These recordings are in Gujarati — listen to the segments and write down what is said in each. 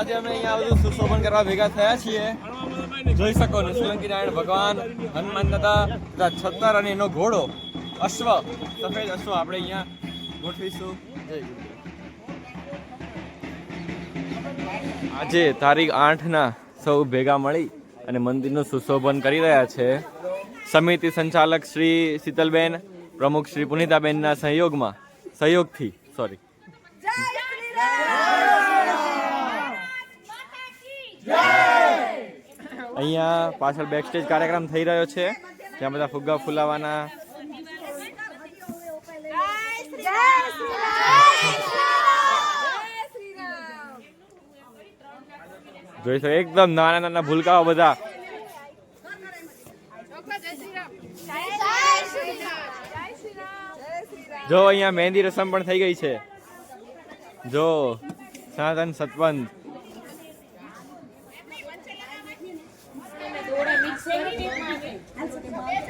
આજે અમે અહીંયા બધું સુશોભન કરવા ભેગા થયા છીએ. જોઈ શકો સોલંકી નારાયણ ભગવાન, હનુમાન દાદા તથા છત્તર અને એનો ઘોડો અશ્વ, સફેદ અશ્વ આપણે અહીંયા ગોઠવીશું. જય ગુરુદેવ. આજે તારીખ 8ના સૌ ભેગા મળી અને મંદિરનું સુશોભન કરી રહ્યા છે. સમિતિ સંચાલક શ્રી શીતલબેન, પ્રમુખ શ્રી પુનિતાબેનના સહયોગથી અહીંયા પાછળ બેકસ્ટેજ કાર્યક્રમ થઈ રહ્યો છે. ત્યાં બધા ફુગ્ગા ફુલાવાના. જોઈ શકો એકદમ નાના નાના ભૂલકાઓ બધા. જો અહીંયા મહેંદી રસમ પણ થઈ ગઈ છે. જો સનાતન સતવંત.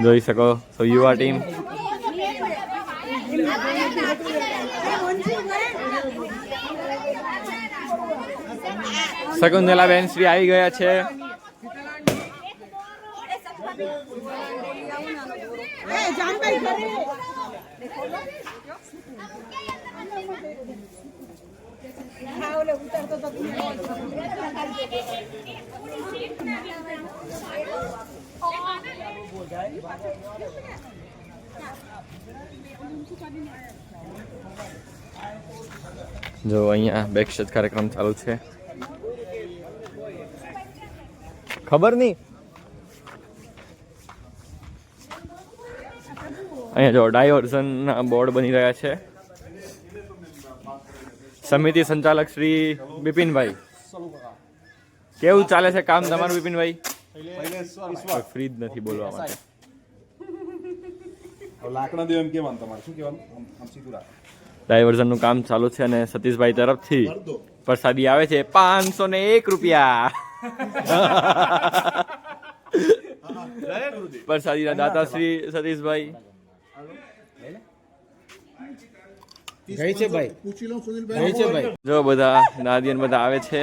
જોઈ શકો સો યુવા ટીમ. શકુંતલાબેન શ્રી આવી ગયા છે. જો અહીંયા બેકસ્ટેજ કાર્યક્રમ ચાલુ છે. ખબર નહીં અહીંયા જો ડાયવર્ઝનના બોર્ડ બની રહ્યા છે. સમિતિ સંચાલક શ્રી બિપિનભાઈ, કેવું ચાલે છે કામ તમારું બિપિનભાઈ? ફ્રી જ નથી બોલવા માટે. ડાયવર્ઝનનું કામ ચાલુ છે અને સતીશભાઈ તરફથી પ્રસાદી આવે છે 501 રૂપિયા. પ્રસાદીના દાતા શ્રી સતીશભાઈ. જો બધા નાદિયન બધા આવે છે.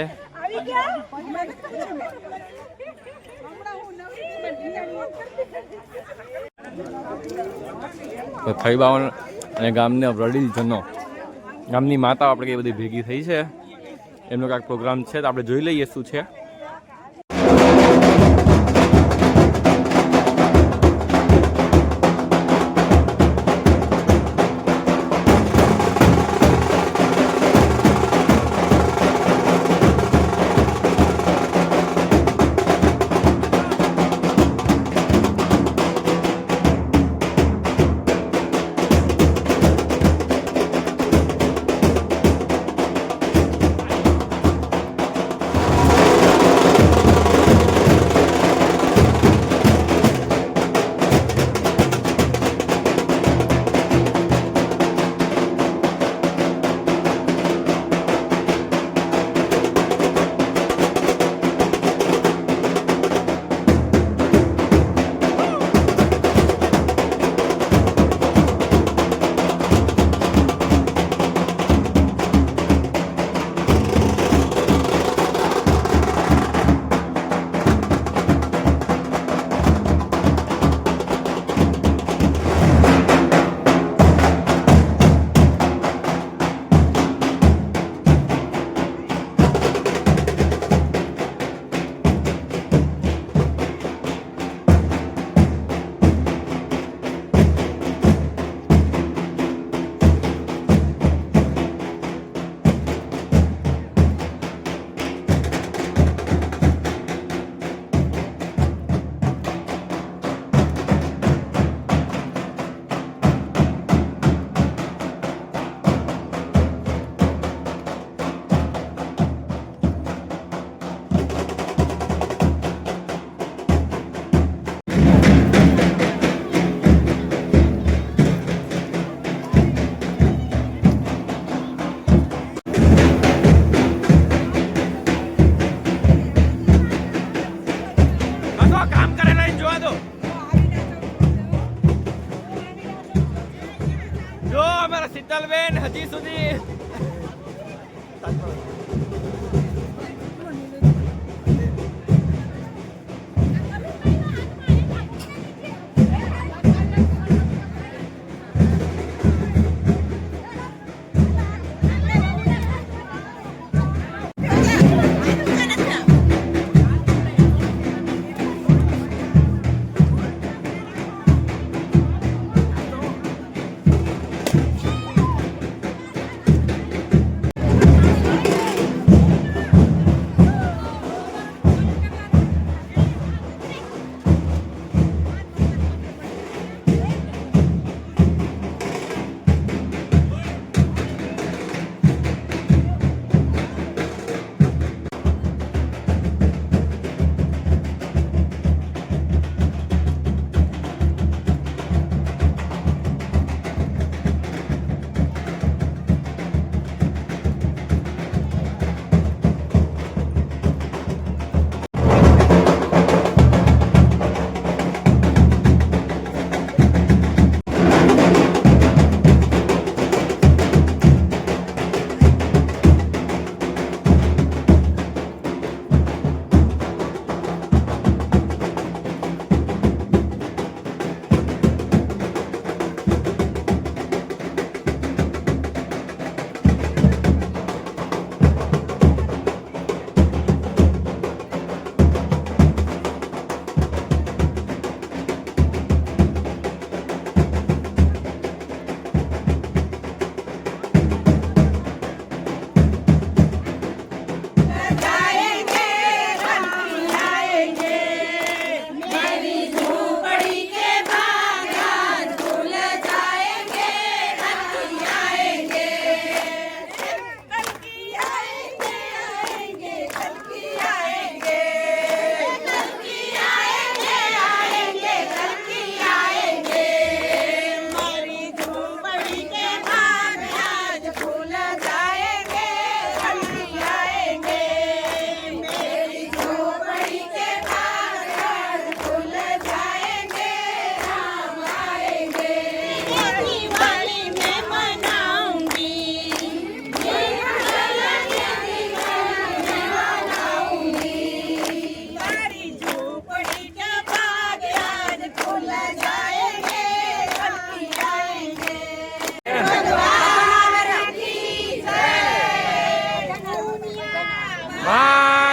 થઈ બાવન અને ગામના વડીલજનો, ગામની માતાઓ આપણે કઈ બધી ભેગી થઈ છે. એમનો કાંઈક પ્રોગ્રામ છે તો આપણે જોઈ લઈએ શું છે.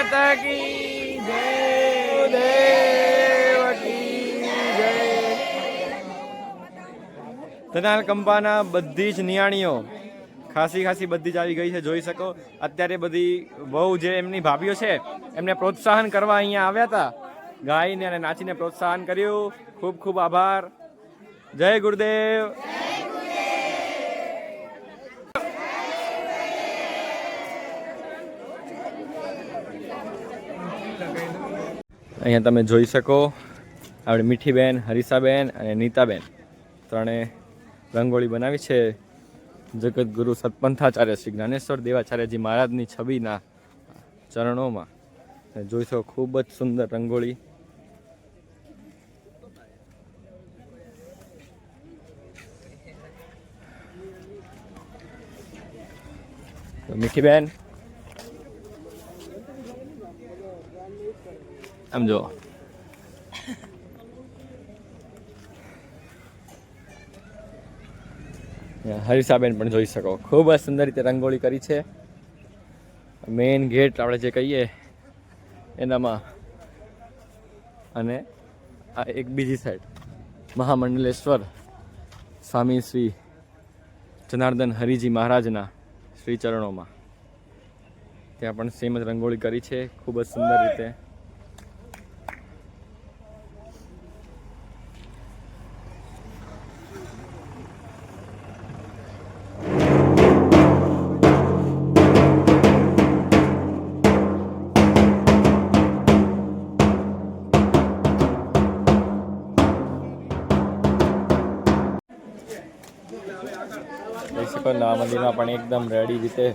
માતા કી જય, દેવ કી જય. ધનાલ કંપાના બધી જ નિયાણીઓ ખાસી બધી જ આવી ગઈ છે, જોઈ શકો. અત્યારે બધી બહુ જે એમની ભાભીઓ છે એમને પ્રોત્સાહન કરવા અહીંયા આવ્યા હતા, ગાઈને અને નાચીને પ્રોત્સાહન કર્યું. ખૂબ ખૂબ આભાર. જય ગુરુદેવ. અહીંયા તમે જોઈ શકો આપણે મીઠીબેન, હરીસાબેન અને નીતાબેન ત્રણે રંગોળી બનાવી છે જગતગુરુ સતપંથાચાર્ય શ્રી જ્ઞાનેશ્વર દેવાચાર્યજી મહારાજની છબીના ચરણોમાં. જોઈ શકો ખૂબ જ સુંદર રંગોળી. મીઠીબેન આમ જો, હરીસાબેન પણ જોઈ શકો ખૂબ જ સુંદર રીતે રંગોળી કરી છે. મેઇન ગેટ આપણે જે કહીએ એનામાં, અને આ એક બીજી સાઈડ મહામંડલેશ્વર સ્વામી શ્રી જનાર્દન હરિજી મહારાજના શ્રી ચરણોમાં ત્યાં પણ સેમ જ રંગોળી કરી છે ખૂબ જ સુંદર રીતે. નવા મંદિરમાં પણ એકદમ રેડી રીતે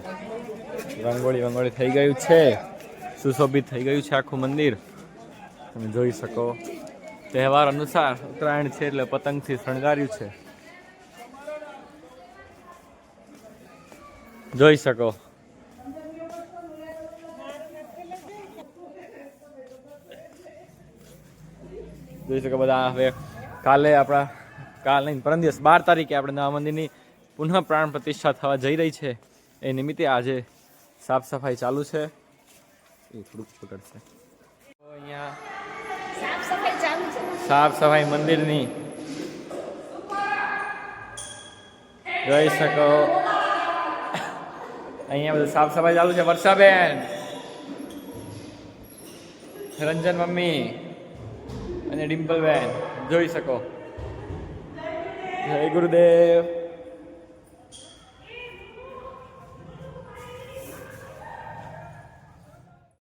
રંગોળી થઈ ગયું છે, સુશોભિત થઈ ગયું છે આખું મંદિર. તમે જોઈ શકો તહેવાર અનુસાર ઉત્તરાયણ છે એટલે પતંગથી શણગાર્યું છે, જોઈ શકો. બધા હવે કાલે કાલ નહીં પરમ દિવસ 12 તારીખે આપણે નવા મંદિરની પુનઃ પ્રાણ પ્રતિષ્ઠા થવા જઈ રહી છે. એ નિમિત્તે આજે સાફ સફાઈ ચાલુ છે. એ થોડુંક પકડશે. અહીંયા સાફ સફાઈ મંદિરની જોઈ શકો. અહીંયા બધું સાફ સફાઈ ચાલુ છે. વર્ષાબેન, રંજન મમ્મી અને ડિમ્પલબેન જોઈ શકો. જય ગુરુદેવ.